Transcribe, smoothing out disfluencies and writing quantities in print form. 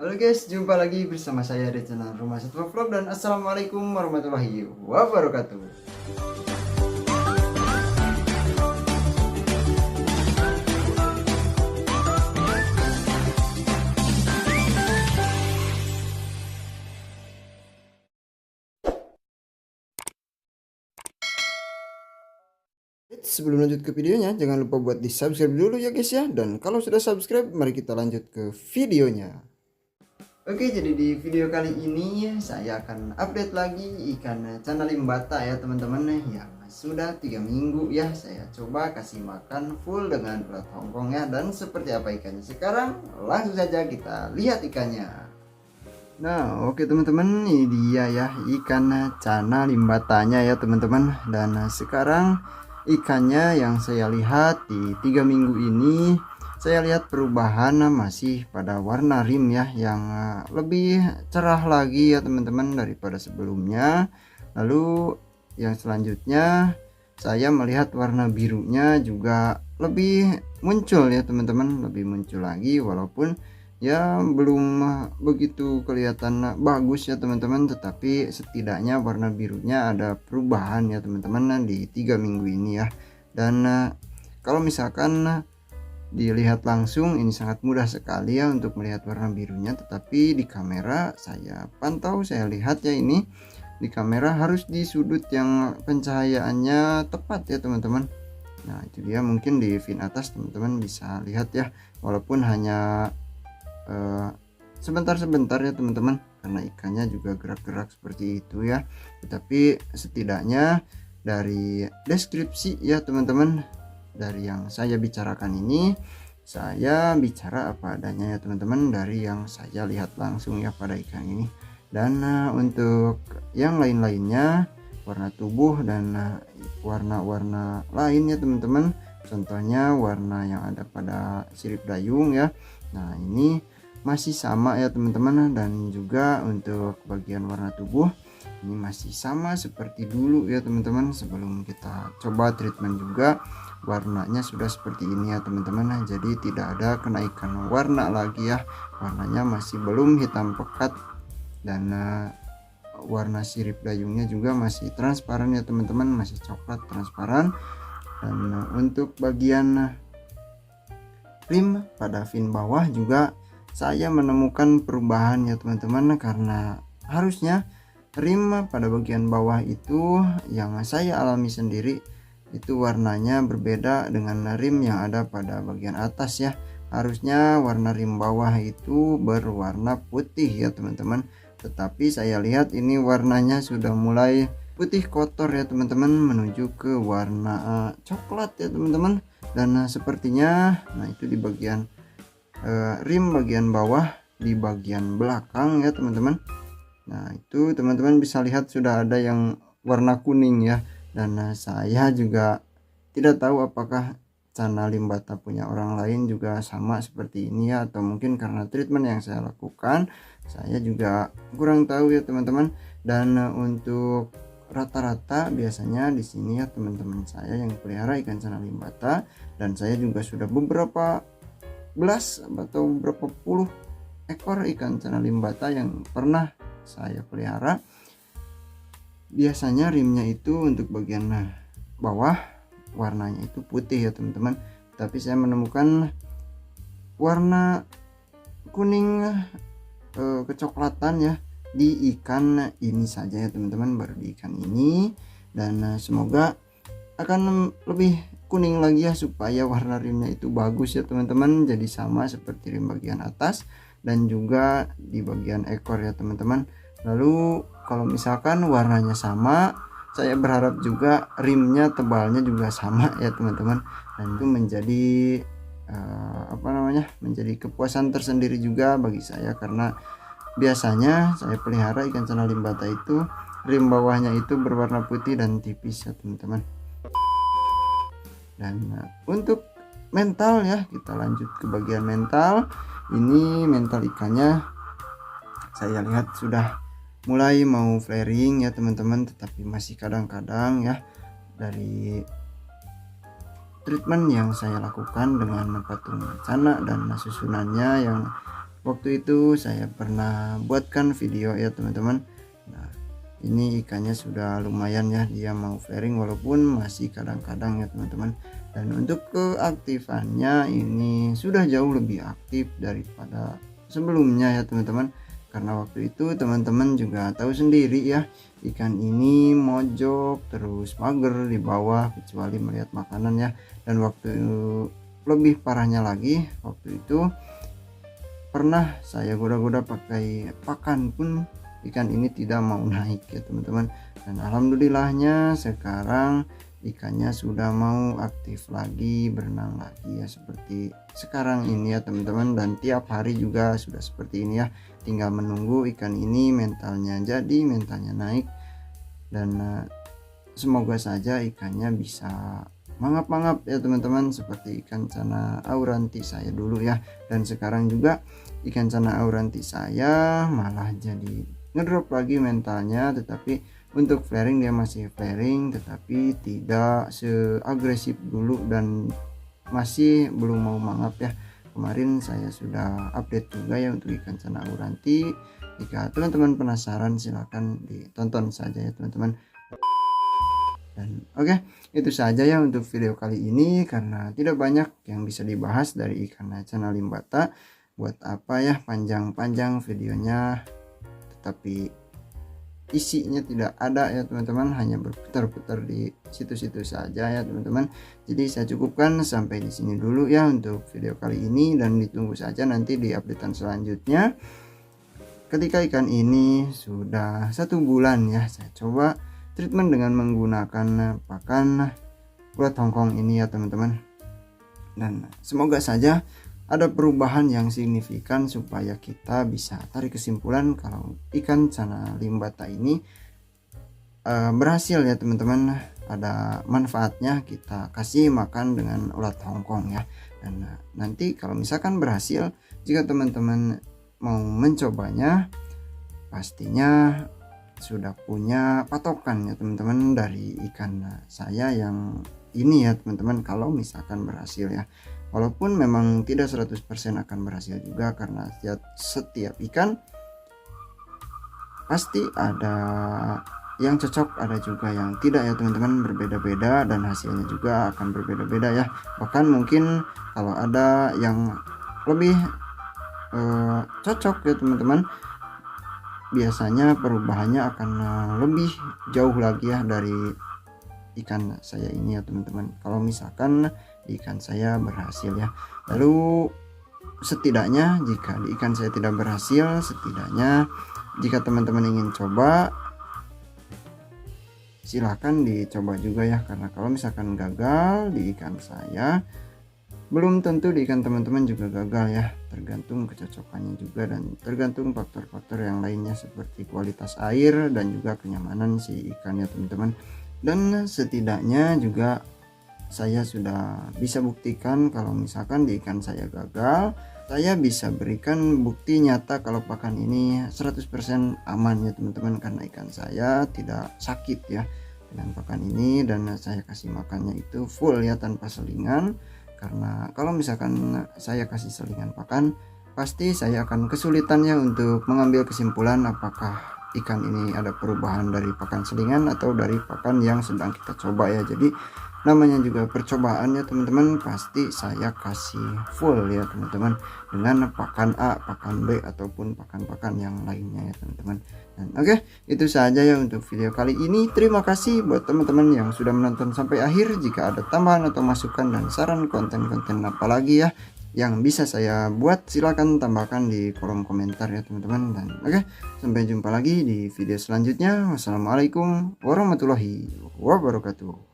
Halo guys, jumpa lagi bersama saya di channel Rumah Satwa Vlog dan assalamualaikum warahmatullahi wabarakatuh. Sebelum lanjut ke videonya, jangan lupa buat di subscribe dulu ya guys ya. Dan kalau sudah subscribe, mari kita lanjut ke videonya. Oke, jadi di video kali ini saya akan update lagi ikan cana limbata ya teman-teman, yang sudah 3 minggu ya saya coba kasih makan full dengan berat Hongkong ya. Dan seperti apa ikannya sekarang, langsung saja kita lihat ikannya. Nah oke teman-teman, ini dia ya ikan cana limbatanya ya teman-teman. Dan sekarang ikannya yang saya lihat di 3 minggu ini, saya lihat perubahan masih pada warna rim ya, yang lebih cerah lagi ya teman-teman daripada sebelumnya. Lalu yang selanjutnya saya melihat warna birunya juga lebih muncul ya teman-teman, lebih muncul lagi, walaupun ya belum begitu kelihatan bagus ya teman-teman, tetapi setidaknya warna birunya ada perubahan ya teman-teman di 3 minggu ini ya. Dan kalau misalkan dilihat langsung ini sangat mudah sekali ya untuk melihat warna birunya, tetapi di kamera saya pantau, saya lihat ya ini di kamera harus di sudut yang pencahayaannya tepat ya teman-teman. Nah itu dia, mungkin di fin atas teman-teman bisa lihat ya, walaupun hanya sebentar-sebentar ya teman-teman, karena ikannya juga gerak-gerak seperti itu ya. Tetapi setidaknya dari deskripsi ya teman-teman, dari yang saya bicarakan ini, saya bicara apa adanya ya teman-teman, dari yang saya lihat langsung ya pada ikan ini. Dan untuk yang lain-lainnya, warna tubuh dan warna-warna lain ya teman-teman, contohnya warna yang ada pada sirip dayung ya, nah ini masih sama ya teman-teman. Dan juga untuk bagian warna tubuh ini masih sama seperti dulu ya teman-teman, sebelum kita coba treatment juga warnanya sudah seperti ini ya teman-teman. Jadi tidak ada kenaikan warna lagi ya, warnanya masih belum hitam pekat. Dan warna sirip dayungnya juga masih transparan ya teman-teman, masih coklat transparan. Dan untuk bagian rim pada fin bawah juga saya menemukan perubahan ya teman-teman, karena harusnya rim pada bagian bawah itu yang saya alami sendiri itu warnanya berbeda dengan rim yang ada pada bagian atas ya. Harusnya warna rim bawah itu berwarna putih ya teman-teman, tetapi saya lihat ini warnanya sudah mulai putih kotor ya teman-teman, menuju ke warna coklat ya teman-teman. Dan sepertinya nah itu di bagian rim bagian bawah di bagian belakang ya teman-teman. Nah itu teman-teman bisa lihat sudah ada yang warna kuning ya. Dan saya juga tidak tahu apakah cana limbata punya orang lain juga sama seperti ini ya, atau mungkin karena treatment yang saya lakukan, saya juga kurang tahu ya teman-teman. Dan untuk rata-rata biasanya di sini ya teman-teman saya yang pelihara ikan cana limbata, dan saya juga sudah beberapa belas atau beberapa puluh ekor ikan cana limbata yang pernah saya pelihara, biasanya rimnya itu untuk bagian bawah warnanya itu putih ya teman-teman, tapi saya menemukan warna kuning kecoklatan ya di ikan ini saja ya teman-teman, baru di ikan ini. Dan semoga akan lebih kuning lagi ya, supaya warna rimnya itu bagus ya teman-teman, jadi sama seperti rim bagian atas dan juga di bagian ekor ya teman-teman. Lalu kalau misalkan warnanya sama, saya berharap juga rimnya tebalnya juga sama ya teman-teman, dan itu menjadi menjadi kepuasan tersendiri juga bagi saya, karena biasanya saya pelihara ikan cana limbata itu rim bawahnya itu berwarna putih dan tipis ya teman-teman. Dan untuk mental ya, kita lanjut ke bagian mental. Ini mental ikannya saya lihat sudah mulai mau flaring ya teman-teman, tetapi masih kadang-kadang ya, dari treatment yang saya lakukan dengan patung cana dan susunannya yang waktu itu saya pernah buatkan video ya teman-teman. Nah, ini ikannya sudah lumayan ya, dia mau flaring walaupun masih kadang-kadang ya teman-teman. Dan untuk keaktifannya ini sudah jauh lebih aktif daripada sebelumnya ya teman-teman, karena waktu itu teman-teman juga tahu sendiri ya, ikan ini mojok terus mager di bawah kecuali melihat makanan ya. Dan waktu lebih parahnya lagi, waktu itu pernah saya goda-goda pakai pakan pun ikan ini tidak mau naik ya teman-teman. Dan alhamdulillahnya sekarang ikannya sudah mau aktif lagi, berenang lagi ya seperti sekarang ini ya teman-teman. Dan tiap hari juga sudah seperti ini ya, tinggal menunggu ikan ini mentalnya jadi, mentalnya naik. Dan semoga saja ikannya bisa mangap-mangap ya teman-teman, seperti ikan cana auranti saya dulu ya. Dan sekarang juga ikan cana auranti saya malah jadi ngedrop lagi mentalnya, tetapi untuk flaring dia masih flaring tetapi tidak seagresif dulu dan masih belum mau mangap ya. Kemarin saya sudah update juga ya untuk ikan cana auranti. Jika teman-teman penasaran silahkan ditonton saja ya teman-teman. Dan oke, itu saja ya untuk video kali ini, karena tidak banyak yang bisa dibahas dari ikan cana limbata. Buat apa ya panjang-panjang videonya, tetapi isinya tidak ada ya teman-teman, hanya berputar-putar di situ-situ saja ya teman-teman. Jadi saya cukupkan sampai di sini dulu ya untuk video kali ini, dan ditunggu saja nanti di updatean selanjutnya ketika ikan ini sudah 1 bulan ya. Saya coba treatment dengan menggunakan pakan ulat Hongkong ini ya teman-teman, dan semoga saja ada perubahan yang signifikan supaya kita bisa tarik kesimpulan kalau ikan cana limbata ini berhasil ya teman-teman. Ada manfaatnya kita kasih makan dengan ulat Hongkong ya. Dan nanti kalau misalkan berhasil, jika teman-teman mau mencobanya, pastinya sudah punya patokan ya teman-teman dari ikan saya yang ini ya teman-teman, kalau misalkan berhasil ya. Walaupun memang tidak 100% akan berhasil juga, karena setiap ikan pasti ada yang cocok, ada juga yang tidak ya teman-teman, berbeda-beda, dan hasilnya juga akan berbeda-beda ya. Bahkan mungkin kalau ada yang lebih cocok ya teman-teman, biasanya perubahannya akan lebih jauh lagi ya dari ikan saya ini ya teman-teman, kalau misalkan ikan saya berhasil ya. Lalu setidaknya jika di ikan saya tidak berhasil, setidaknya jika teman-teman ingin coba, silahkan dicoba juga ya. Karena kalau misalkan gagal di ikan saya, belum tentu di ikan teman-teman juga gagal ya, tergantung kecocokannya juga dan tergantung faktor-faktor yang lainnya seperti kualitas air dan juga kenyamanan si ikan ya teman-teman. Dan setidaknya juga saya sudah bisa buktikan kalau misalkan di ikan saya gagal, saya bisa berikan bukti nyata kalau pakan ini 100% aman ya teman-teman, karena ikan saya tidak sakit ya dengan pakan ini, dan saya kasih makannya itu full ya tanpa selingan. Karena kalau misalkan saya kasih selingan pakan, pasti saya akan kesulitannya untuk mengambil kesimpulan apakah ikan ini ada perubahan dari pakan selingan atau dari pakan yang sedang kita coba ya. Jadi namanya juga percobaan ya teman-teman, pasti saya kasih full ya teman-teman dengan pakan A, pakan B ataupun pakan-pakan yang lainnya ya teman-teman. Dan oke, itu saja ya untuk video kali ini. Terima kasih buat teman-teman yang sudah menonton sampai akhir. Jika ada tambahan atau masukan dan saran konten-konten apa lagi ya yang bisa saya buat, silahkan tambahkan di kolom komentar ya teman-teman. Dan oke, sampai jumpa lagi di video selanjutnya. Wassalamualaikum warahmatullahi wabarakatuh.